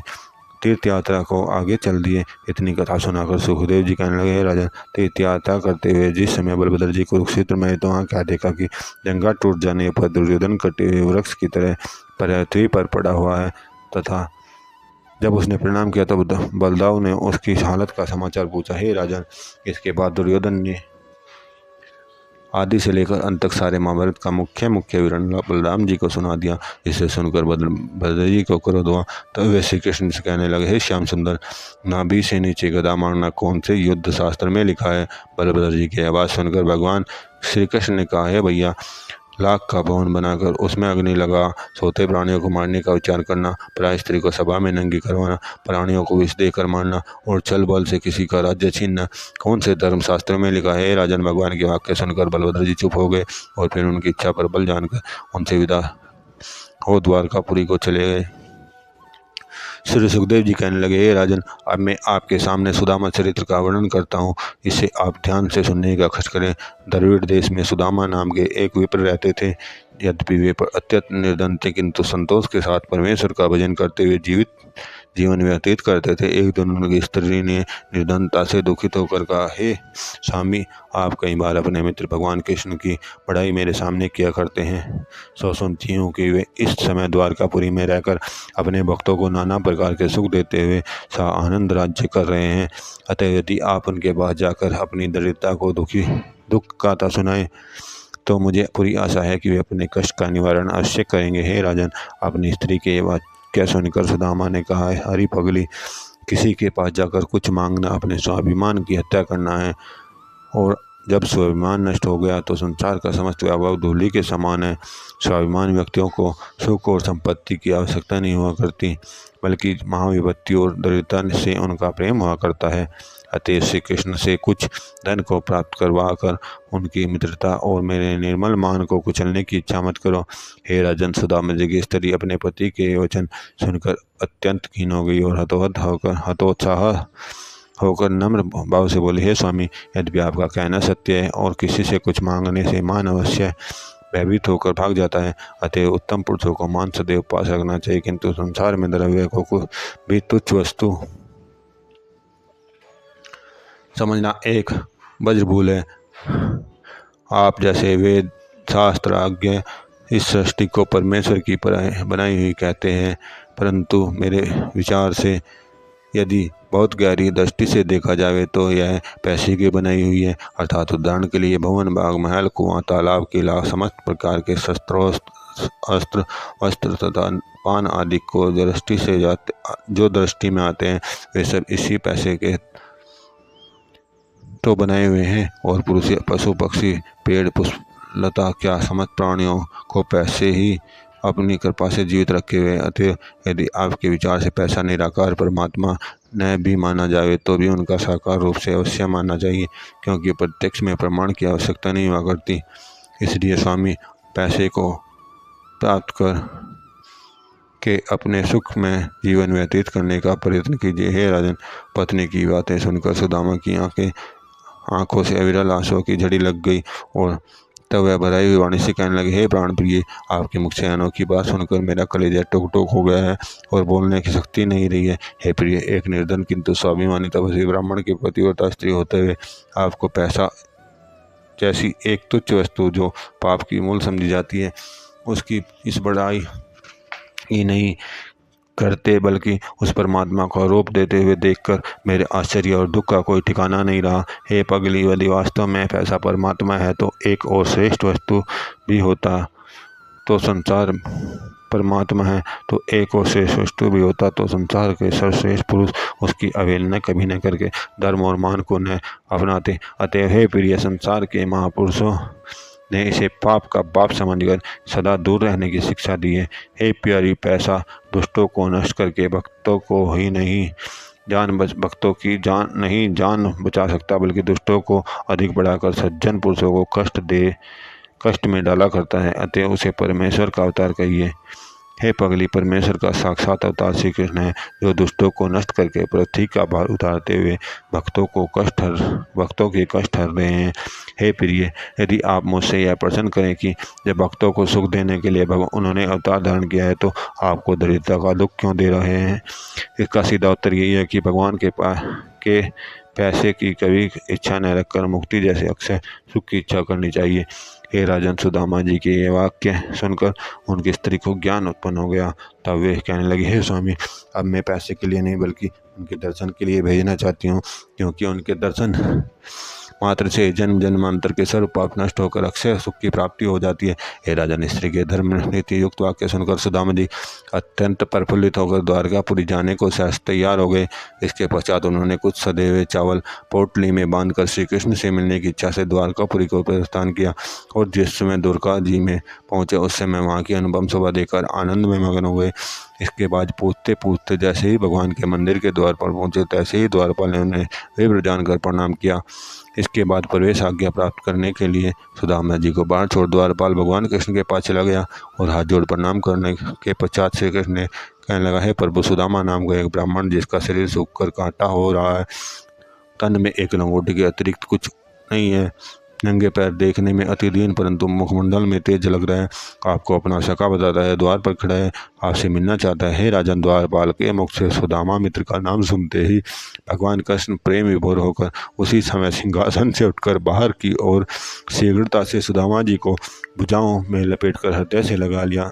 Speaker 1: तीर्थ यात्रा को आगे चल दिए। इतनी कथा सुनाकर सुखदेव जी कहने लगे, राजन, तीर्थ यात्रा करते हुए जिस समय बलभद्र जी कुरुक्षेत्र में तो वहाँ क्या देखा कि जंगा टूट जाने पर दुर्योधन कटे हुए वृक्ष की तरह पृथ्वी पर पड़ा हुआ है, तथा जब उसने प्रणाम किया तब बलदाव ने उसकी हालत का समाचार पूछा। हे राजन, इसके बाद दुर्योधन ने आदि से लेकर अंत तक सारे महाभारत का मुख्य विवरण बलराम जी को सुना दिया। इसे सुनकर बलभद्र जी को क्रोध हुआ। तब वे श्री कृष्ण से कहने लगे, हे श्याम सुंदर, नाभि से नीचे गदा मारना कौन से युद्ध शास्त्र में लिखा है? बलभद्र जी की आवाज़ सुनकर भगवान श्री कृष्ण ने कहा, हे भैया, लाख का भवन बनाकर उसमें अग्नि लगा सोते प्राणियों को मारने का विचार करना, प्राय स्त्री को सभा में नंगी करवाना, प्राणियों को विष देकर मारना और छल बल से किसी का राज्य छीनना कौन से धर्मशास्त्रों में लिखा है? राजन, भगवान के वाक्य सुनकर बलभद्र जी चुप हो गए और फिर उनकी इच्छा पर बल जानकर उनसे विदा हो द्वारकापुरी को चले गए। श्री सुखदेव जी कहने लगे, हे राजन, अब मैं आपके सामने सुदामा चरित्र का वर्णन करता हूँ, इसे आप ध्यान से सुनने का कष्ट करें। द्रविड़ देश में सुदामा नाम के एक विप्र रहते थे। यद्यपि वे अत्यंत निर्धन थे, किंतु संतोष के साथ परमेश्वर का भजन करते हुए जीवन व्यतीत करते थे। एक दिन उनकी स्त्री ने निर्धनता से दुखित होकर कहा, हे स्वामी, आप कई बार अपने मित्र भगवान कृष्ण की बड़ाई मेरे सामने किया करते हैं। सुनती हूँ कि वे इस समय द्वारकापुरी में रहकर अपने भक्तों को नाना प्रकार के सुख देते हुए आनंद राज्य कर रहे हैं। अतः यदि आप उनके पास जाकर अपनी दरिद्रता को दुख गाथा सुनाएं तो मुझे पूरी आशा है कि वे अपने कष्ट का निवारण अवश्य करेंगे। हे राजन, अपनी स्त्री के ये बात क्या सुनकर सुदामा ने कहा, हरि पगली, किसी के पास जाकर कुछ मांगना अपने स्वाभिमान की हत्या करना है, और जब स्वाभिमान नष्ट हो गया तो संसार का समस्त वैभव धूलि के समान है। स्वाभिमान व्यक्तियों को सुख और संपत्ति की आवश्यकता नहीं हुआ करती, बल्कि महाविपत्ति और दरिद्रता से उनका प्रेम हुआ करता है। अतः श्री कृष्ण से कुछ धन को प्राप्त करवा कर उनकी मित्रता और मेरे निर्मल मान को कुचलने की इच्छा मत करो। हे राजन, सुदामा जी की स्त्री अपने पति के वचन सुनकर अत्यंत खीन हो गई और हतोत्साह होकर नम्र भाव से बोली, हे स्वामी, यद्यपि आपका कहना सत्य है और किसी से कुछ मांगने से मान अवश्य भयभीत होकर भाग जाता है, अतः उत्तम पुरुषों को मान सदैव पास रखना चाहिए, किंतु संसार में द्रव्य को भी तुच्छ वस्तु समझना एक वज्रभूल है। आप जैसे वेद शास्त्राज्ञ इस सृष्टि को परमेश्वर की बनाई हुई कहते हैं, परंतु मेरे विचार से यदि बहुत गहरी दृष्टि से देखा जाए तो यह पैसे की बनाई हुई है। अर्थात उदाहरण के लिए भवन, बाग, महल, कुआं, तालाब के अलावा समस्त प्रकार के शस्त्र, अस्त्र, वस्त्र तथा पान आदि को जो दृष्टि में आते हैं वे सब इसी पैसे के तो बनाए हुए हैं। और पुरुष, पशु, पक्षी, पेड़, पुष्प, लता, क्या समस्त प्राणियों को पैसे ही अपनी कृपा से जीवित रखे हुए। अतः यदि आपके विचार से पैसा निराकार परमात्मा न भी माना जाए तो भी उनका साकार रूप से अवश्य मानना चाहिए, क्योंकि प्रत्यक्ष में प्रमाण की आवश्यकता नहीं हुआ करती। इसलिए स्वामी, पैसे को प्राप्त कर के अपने सुख में जीवन व्यतीत करने का प्रयत्न कीजिए। हे राजन, पत्नी की बातें सुनकर सुदामा की आंखों से अविरल आंसुओं की झड़ी लग गई और तब वह भराई हुई वाणी से कहने लगे, हे प्राण प्रिय, आपके मुख से अनोखी बात सुनकर मेरा कलेजा टुक टुक हो गया है और बोलने की शक्ति नहीं रही है। हे प्रिय, एक निर्धन किंतु स्वाभिमानी तपस्वी ब्राह्मण की पतिव्रता स्त्री होते हुए आपको पैसा जैसी एक तुच्छ वस्तु जो पाप की मूल समझी जाती है उसकी इस बड़ाई ही नहीं करते, बल्कि उस परमात्मा को आरोप देते हुए देखकर मेरे आश्चर्य और दुख का कोई ठिकाना नहीं रहा। हे पगली, यदि वास्तव में पैसा परमात्मा है तो एक और श्रेष्ठ वस्तु भी होता, तो संसार परमात्मा है तो एक और श्रेष्ठ वस्तु भी होता, तो संसार के सर्वश्रेष्ठ पुरुष उसकी अवहेलना कभी न करके धर्म और मान को न अपनाते। अतः हे प्रिय, संसार के महापुरुषों ने इसे पाप का बाप समझकर सदा दूर रहने की शिक्षा दी है। हे प्यारी, पैसा दुष्टों को नष्ट करके भक्तों को ही नहीं भक्तों की जान बचा सकता, बल्कि दुष्टों को अधिक बढ़ाकर सज्जन पुरुषों को कष्ट में डाला करता है। अतः उसे परमेश्वर का अवतार कहिए। हे पगली, परमेश्वर का साक्षात अवतार श्री कृष्ण है, जो दुष्टों को नष्ट करके पृथ्वी का भार उतारते हुए भक्तों के कष्ट हर रहे हैं। हे प्रिय, यदि आप मुझसे यह प्रश्न करें कि जब भक्तों को सुख देने के लिए उन्होंने अवतार धारण किया है, तो आपको दरिद्रता का दुख क्यों दे रहे हैं? इसका सीधा उत्तर यही है कि भगवान के पैसे की कभी इच्छा न रखकर मुक्ति जैसे अक्षय सुख की इच्छा करनी चाहिए। हे राजन, सुदामा जी के ये वाक्य सुनकर उनकी स्त्री को ज्ञान उत्पन्न हो गया। तब वे कहने लगी, हे स्वामी, अब मैं पैसे के लिए नहीं बल्कि उनके दर्शन के लिए भेजना चाहती हूँ, क्योंकि उनके दर्शन मात्र से जन्म जन्मांतर के सर्व पाप नष्ट होकर अक्षय सुख की प्राप्ति हो जाती है। हे राजन, स्त्री के धर्म नीति युक्त वाक्य सुनकर सुदामा जी अत्यंत प्रफुल्लित होकर द्वारकापुरी जाने को सहज तैयार हो गए। इसके पश्चात उन्होंने कुछ सदेवे चावल पोटली में बांधकर श्री कृष्ण से मिलने की इच्छा से द्वारकापुरी को प्रस्थान किया, और जिस समय द्वारका जी में पहुंचे उस समय वहाँ की अनुपम शोभा देखकर आनंद में मगन हो गए। इसके बाद पूछते पूछते जैसे ही भगवान के मंदिर के द्वार पर पहुंचे, तैसे ही द्वारपाल ने उन्हें विप्र जानकर प्रणाम किया। इसके बाद प्रवेश आज्ञा प्राप्त करने के लिए सुदामा जी को बाहर छोड़ द्वारपाल भगवान कृष्ण के पास चला गया, और हाथ जोड़ प्रणाम करने के पश्चात श्री कृष्ण ने कहने लगा, हे प्रभु, सुदामा नाम का एक ब्राह्मण जिसका शरीर सूख कर कांटा हो रहा है, तन में एक लंगोटी के अतिरिक्त कुछ नहीं है, नंगे पैर, देखने में अति दीन परंतु मुखमंडल में तेज लग रहा है, आपको अपना सखा बताता है, द्वार पर खड़ा है, आपसे मिलना चाहता है। हे राजन, द्वारपाल के मुख से सुदामा मित्र का नाम सुनते ही भगवान कृष्ण प्रेम विभोर होकर उसी समय सिंहासन से उठकर बाहर की ओर शीघ्रता से सुदामा जी को भुजाओं में लपेटकर हृदय से लगा लिया।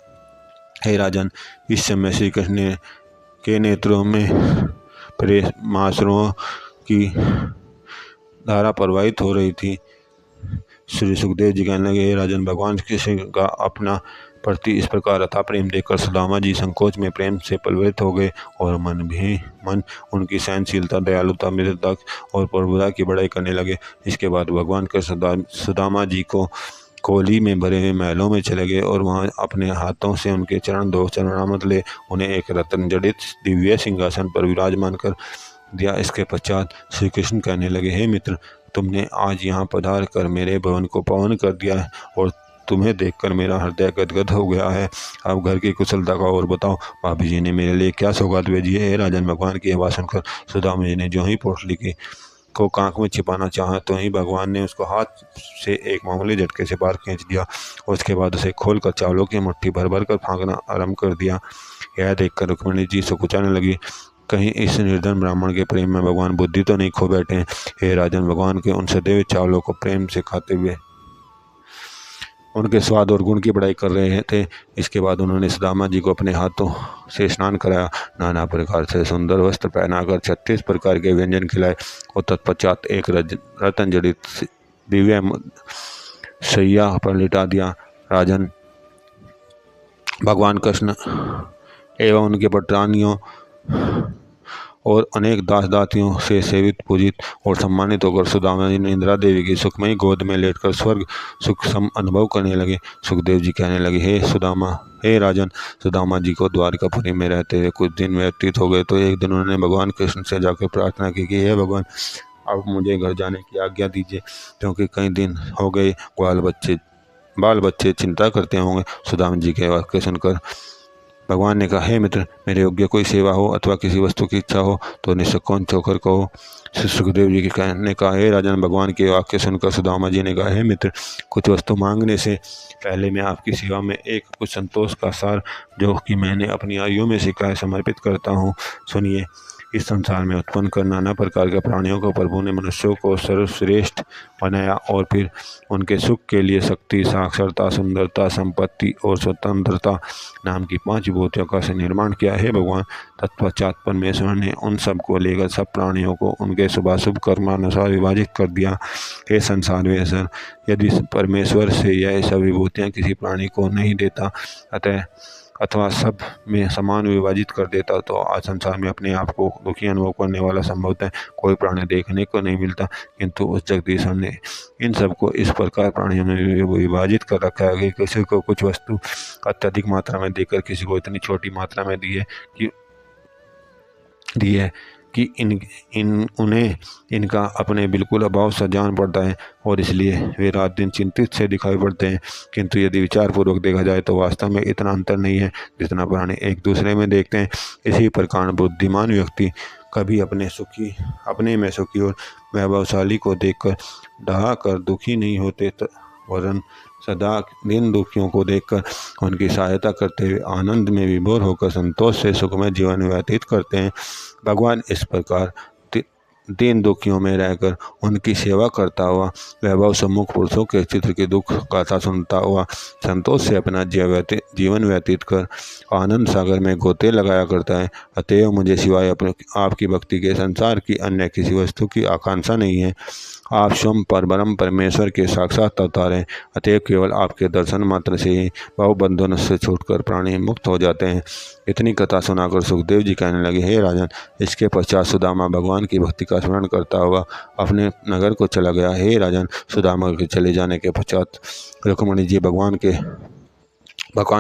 Speaker 1: हे राजन, इस समय श्री कृष्ण के नेत्रों में प्रेमाश्रुओं की धारा प्रवाहित हो रही थी। श्री सुखदेव जी कहने लगे, हे राजन, भगवान कृष्ण का अपना प्रति इस प्रकार अथा प्रेम देखकर सुदामा जी संकोच में प्रेम से पलवित हो गए, और मन उनकी सहनशीलता, दयालुता, मित्रता और प्रभुता की बड़ाई करने लगे। इसके बाद भगवान कृष्ण सुदामा जी को कोली में भरे हुए महलों में चले गए, और वहां अपने हाथों से उनके चरणामृत ले उन्हें एक रत्न जड़ित दिव्य सिंहासन पर विराजमान कर दिया। इसके पश्चात श्री कृष्ण कहने लगे, हे मित्र, तुमने आज यहाँ पधार कर मेरे भवन को पावन कर दिया है, और तुम्हें देखकर मेरा हृदय गदगद हो गया है। अब घर की कुशलता का और बताओ, भाभी जी ने मेरे लिए क्या सौगात भेजी है? राजन, भगवान की आवाज़ सुनकर सुदामा जी ने जो ही पोटली को कांख में छिपाना चाहा, तो ही भगवान ने उसको हाथ से एक मामूली झटके से बाहर खींच दिया, और उसके बाद उसे खोलकर चावलों की मुट्ठी भर भर कर फाँकना आरम्भ कर दिया। यह देखकर रुक्मिणी जी सुकुचाने लगी, कहीं इस निर्धन ब्राह्मण के प्रेम में भगवान बुद्धि तो नहीं खो बैठे हैं। हे राजन, भगवान के उन सदैव चावलों को प्रेम से खाते हुए उनके स्वाद और गुण की बड़ाई कर रहे थे। इसके बाद उन्होंने सुदामा जी को अपने हाथों से स्नान कराया, नाना प्रकार से सुंदर वस्त्र पहनाकर 36 प्रकार के व्यंजन खिलाए, और तत्पश्चात एक रतन जड़ित दिव्य सैया पर लिटा दिया। राजन, भगवान कृष्ण एवं उनके पटरानियों और अनेक दास दातियों से सेवित, पूजित और सम्मानित होकर सुदामा जी ने इंदिरा देवी की सुखमयी गोद में लेटकर स्वर्ग सुख सम अनुभव करने लगे। सुखदेव जी कहने लगे, हे राजन, सुदामा जी को द्वारकापुरी में रहते हुए कुछ दिन व्यतीत हो गए, तो एक दिन उन्होंने भगवान कृष्ण से जाकर प्रार्थना की कि हे भगवान, अब मुझे घर जाने की आज्ञा दीजिए, क्योंकि कई दिन हो गए बाल बच्चे चिंता करते होंगे। सुदामा जी के वाक्य सुनकर भगवान ने कहा, हे मित्र, मेरे योग्य कोई सेवा हो अथवा किसी वस्तु की इच्छा हो तो निसंकोच होकर कहो। सुखदेव जी के कहने का, हे राजन, भगवान के वाक्य सुनकर सुदामा जी ने कहा, हे मित्र, कुछ वस्तु मांगने से पहले मैं आपकी सेवा में एक कुछ संतोष का सार, जो कि मैंने अपनी आयु में सीखा है, समर्पित करता हूँ। सुनिए। इस संसार में उत्पन्न कर नाना प्रकार के प्राणियों को प्रभु ने मनुष्यों को सर्वश्रेष्ठ बनाया, और फिर उनके सुख के लिए शक्ति, साक्षरता, सुंदरता, संपत्ति और स्वतंत्रता नाम की 5 विभूतियों का निर्माण किया है। भगवान तत्पश्चात परमेश्वर ने उन सब को लेकर सब प्राणियों को उनके शुभाशुभ कर्मानुसार विभाजित कर दिया। हे संसार वेसर, यदि परमेश्वर से यह सब विभूतियाँ किसी प्राणी को नहीं देता अथवा सब में समान विभाजित कर देता, तो आज संसार में अपने आप को दुखी अनुभव करने वाला संभवतः कोई प्राणी देखने को नहीं मिलता। किंतु उस जगदीश्वर ने इन सबको इस प्रकार प्राणियों में विभाजित कर रखा है कि किसी को कुछ वस्तु अत्यधिक मात्रा में देकर किसी को इतनी छोटी मात्रा में दी है कि उन्हें इनका अपने बिल्कुल अभाव सा जान पड़ता है और इसलिए वे रात दिन चिंतित से दिखाई पड़ते हैं। किंतु यदि विचारपूर्वक देखा जाए तो वास्तव में इतना अंतर नहीं है जितना प्राणी एक दूसरे में देखते हैं। इसी प्रकार बुद्धिमान व्यक्ति कभी अपने में सुखी और वैभवशाली को देखकर डहा कर दुखी नहीं होते, वरन सदा दिन दुखियों को देखकर उनकी सहायता करते हुए आनंद में विभोर होकर संतोष से सुखमय जीवन व्यतीत करते हैं। भगवान इस प्रकार दीन दुखियों में रहकर उनकी सेवा करता हुआ वैभव सम्मुख पुरुषों के चित्र की दुख गाथा सुनता हुआ संतोष से अपना जीवन व्यतीत कर आनंद सागर में गोते लगाया करता है। अतएव मुझे सिवाय आपकी भक्ति के संसार की अन्य किसी वस्तु की आकांक्षा नहीं है। आप स्वयं परब्रह्म परमेश्वर के साक्षात अवतार हैं। अतएव केवल आपके दर्शन मात्र से ही बहुबंधनों से छूटकर प्राणी मुक्त हो जाते हैं। इतनी कथा सुनाकर सुखदेव जी कहने लगे, हे राजन, इसके पश्चात सुदामा भगवान की भक्ति का स्मरण करता हुआ अपने नगर को चला गया। हे राजन, सुदामा के चले जाने के पश्चात रुक्मिणी जी भगवान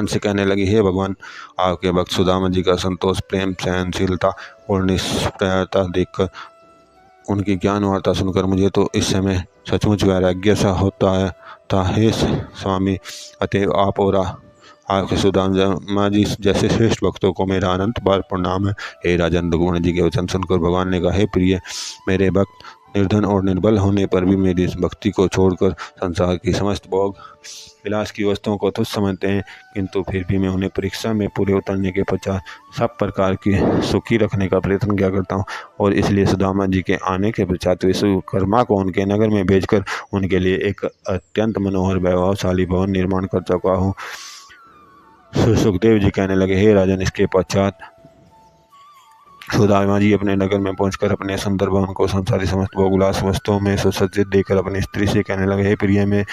Speaker 1: से कहने लगी, हे भगवान, आपके भक्त सुदामा जी का संतोष, प्रेम, सहनशीलता और निष्प्रयता देखकर, उनकी ज्ञान वार्ता सुनकर मुझे तो इस समय सचमुच वैराग्य सा होता है। हे स्वामी, अतएव आप और आपके सुदामा जी जैसे श्रेष्ठ भक्तों को मेरा अनंत बार प्रणाम है। हे राजन, रुक्मिणी जी के वचन सुनकर भगवान ने कहा, हे प्रिय, मेरे भक्त निर्धन और निर्बल होने पर भी मेरी इस भक्ति को छोड़कर संसार की समस्त भोग विलास की वस्तुओं को तुच्छ समझते हैं, किंतु फिर भी मैं उन्हें परीक्षा में पूरे उतरने के पश्चात सब प्रकार की सुखी रखने का प्रयत्न किया करता हूँ। और इसलिए सुदामा जी के आने के पश्चात विश्वकर्मा को उनके नगर में भेजकर उनके लिए एक अत्यंत मनोहर वैभवशाली भवन निर्माण कर चुका हूँ। सुखदेव जी कहने लगे, हे राजन, इसके पश्चात सुदामा जी अपने नगर में पहुंचकर अपने सुंदर भवन को संसारी समस्त भोगविलास वस्तुओं में सुसज्जित देखकर अपनी स्त्री से कहने लगे, हे प्रिय, मैं